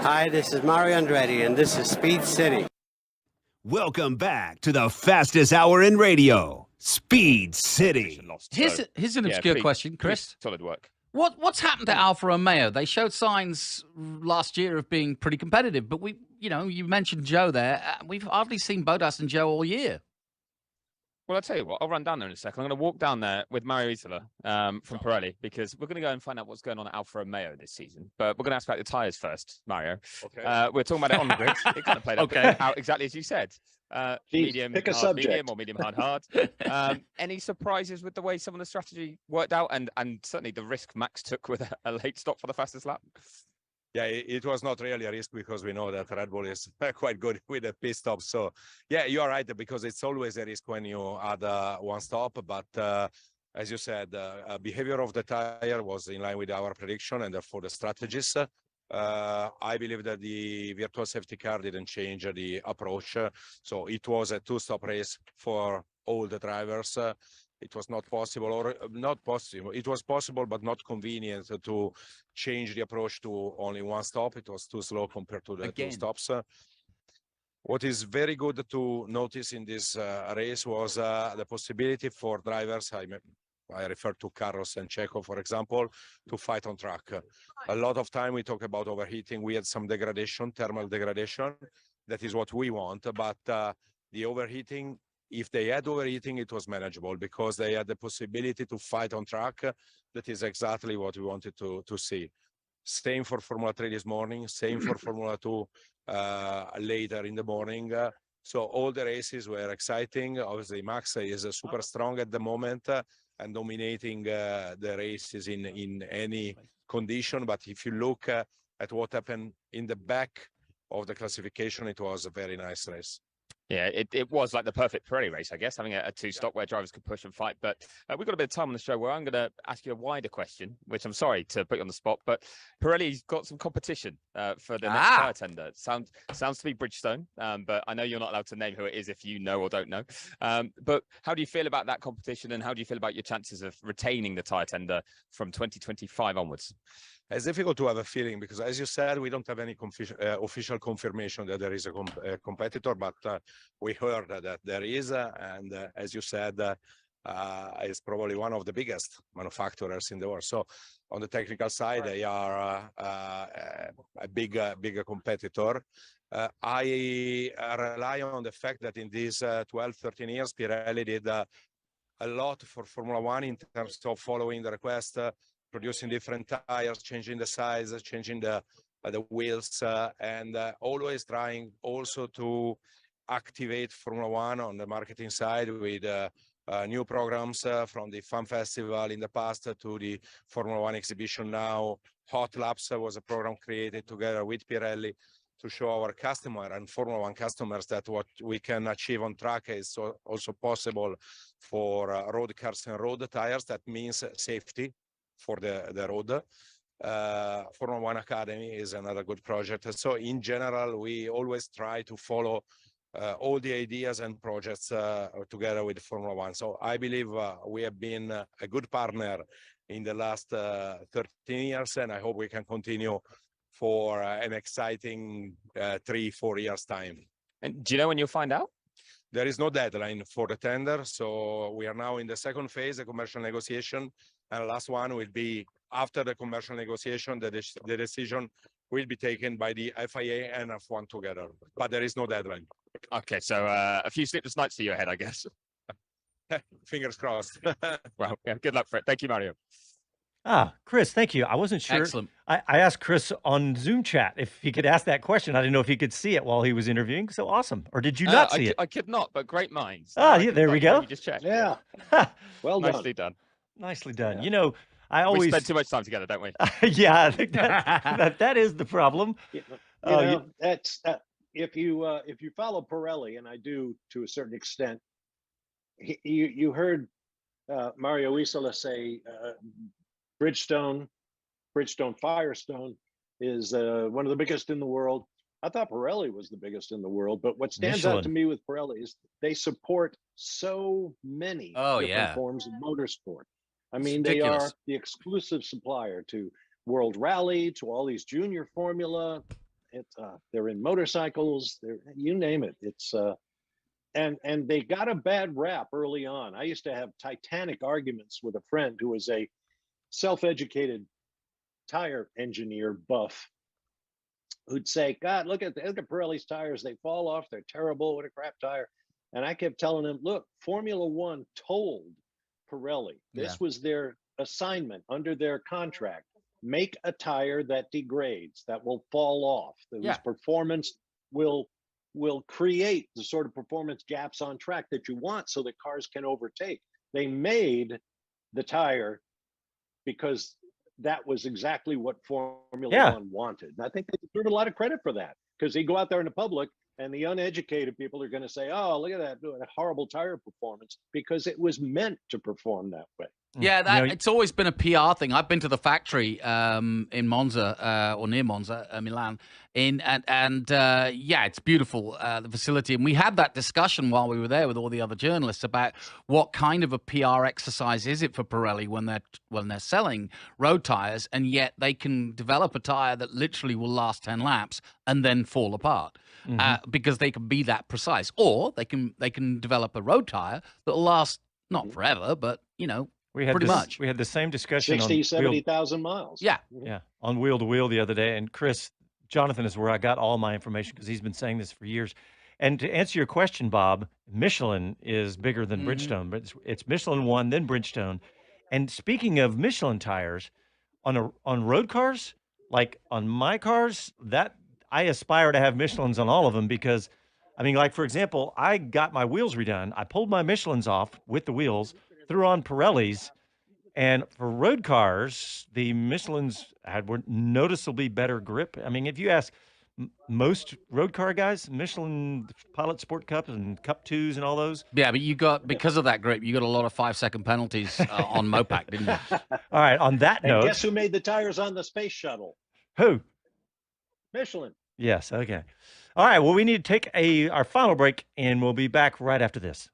Hi, this is Mario Andretti, and this is Speed City. Welcome back to the fastest hour in radio, Speed City. Here's an obscure question, Chris. Solid work. What's happened to Alfa Romeo? They showed signs last year of being pretty competitive, but you mentioned Joe there. We've hardly seen Bottas and Joe all year. Well, I'll tell you what, I'll run down there in a second. I'm going to walk down there with Mario Isola from Pirelli, because we're going to go and find out what's going on at Alfa Romeo this season. But we're going to ask about the tyres first, Mario. Okay. We're talking about it on the grid. It kind of played out exactly as you said. Medium, pick a hard, subject. medium, or medium, hard. Any surprises with the way some of the strategy worked out, and certainly the risk Max took with a late stop for the fastest lap? Yeah, it was not really a risk, because we know that Red Bull is quite good with the pit stop. So, yeah, you are right, because it's always a risk when you add one stop. But as you said, behavior of the tire was in line with our prediction, and therefore the strategies. I believe that the virtual safety car didn't change the approach. So it was a two-stop race for all the drivers. It was not possible, or not possible. It was possible, but not convenient to change the approach to only one stop. It was too slow compared to the two stops. What is very good to notice in this race was the possibility for drivers, I refer to Carlos and Checo, for example, to fight on track. A lot of time we talk about overheating. We had some degradation, thermal degradation. That is what we want. But the overheating, if they had overheating, it was manageable, because they had the possibility to fight on track. That is exactly what we wanted to see. Same for Formula 3 this morning, same for Formula 2 later in the morning. So all the races were exciting. Obviously, Max is super strong at the moment and dominating the races in any condition. But if you look at what happened in the back of the classification, it was a very nice race. Yeah, it was like the perfect Pirelli race, I guess, having a two-stop where drivers could push and fight. But we've got a bit of time on the show where I'm going to ask you a wider question, which I'm sorry to put you on the spot, but Pirelli's got some competition for the next tyre tender. Sounds to be Bridgestone, but I know you're not allowed to name who it is if you know or don't know. But how do you feel about that competition, and how do you feel about your chances of retaining the tyre tender from 2025 onwards? It's difficult to have a feeling, because, as you said, we don't have any official confirmation that there is a competitor, but we heard that there is, and as you said, it's probably one of the biggest manufacturers in the world. So on the technical side, they are a bigger competitor. I rely on the fact that in these 12, 13 years, Pirelli did a lot for Formula One in terms of following the request, producing different tires, changing the size, changing the wheels, and always trying also to activate Formula One on the marketing side with new programs from the Fan Festival in the past to the Formula One exhibition now. Hot Laps was a program created together with Pirelli to show our customer and Formula One customers that what we can achieve on track is also possible for road cars and road tires. That means safety for the road. Formula One Academy is another good project. So in general, we always try to follow all the ideas and projects together with Formula One. So I believe we have been a good partner in the last 13 years, and I hope we can continue for an exciting 3-4 years time. And do you know when you'll find out? There is no deadline for the tender, so we are now in the second phase, the commercial negotiation, and the last one will be after the commercial negotiation. The decision will be taken by the FIA and F1 together, but there is no deadline. Okay, so a few sleepless nights to your head, I guess. Fingers crossed. Well, yeah, good luck for it. Thank you, Mario. Chris, thank you. I wasn't sure. Excellent. I asked Chris on Zoom chat if he could ask that question. I didn't know if he could see it while he was interviewing. So awesome. Or did you not see it? I could not, but great minds. Yeah, there we go. Just check. Yeah. Well done. Nicely done. Nicely done. Yeah. You know, I always We spend too much time together, don't we? yeah, I think that is the problem. That's if you follow Pirelli, and I do to a certain extent, you heard Mario Isola say Bridgestone Firestone is one of the biggest in the world. I thought Pirelli was the biggest in the world, but what stands out to me with Pirelli is they support so many different forms of motorsport. I mean, they are the exclusive supplier to World Rally, to all these junior formula. they're in motorcycles. You name it. And they got a bad rap early on. I used to have titanic arguments with a friend who was a self-educated tire engineer buff, who'd say, God, look at Pirelli's tires. They fall off. They're terrible. What a crap tire. And I kept telling him, look, Formula One told Pirelli, this was their assignment under their contract. Make a tire that degrades, that will fall off. Whose performance will create the sort of performance gaps on track that you want so that cars can overtake. They made the tire because that was exactly what Formula One wanted. And I think they deserve a lot of credit for that, because they go out there in the public and the uneducated people are going to say, oh, look at that horrible tire performance, because it was meant to perform that way. Yeah, it's always been a PR thing. I've been to the factory in Monza or near Monza, Milan, it's beautiful, the facility. And we had that discussion while we were there with all the other journalists about what kind of a PR exercise is it for Pirelli when they're selling road tires, and yet they can develop a tire that literally will last 10 laps and then fall apart. Because they can be that precise, or they can develop a road tire that will last not forever, but pretty much. We had the same discussion 60, 70,000 miles. Yeah, on Wheel to Wheel the other day. And Chris, Jonathan is where I got all my information, because he's been saying this for years. And to answer your question, Bob, Michelin is bigger than Bridgestone, but it's Michelin 1, then Bridgestone. And speaking of Michelin tires, on road cars, like on my cars, that I aspire to have Michelins on all of them, because, I mean, like, for example, I got my wheels redone. I pulled my Michelins off with the wheels, threw on Pirellis, and for road cars, the Michelins were noticeably better grip. I mean, if you ask most road car guys, Michelin Pilot Sport Cup and Cup 2s and all those. Yeah, but because of that grip, you got a lot of 5-second penalties on Mopac, didn't you? All right, on that note. And guess who made the tires on the space shuttle? Who? Michelin. Yes, okay. All right, well, we need to take our final break, and we'll be back right after this.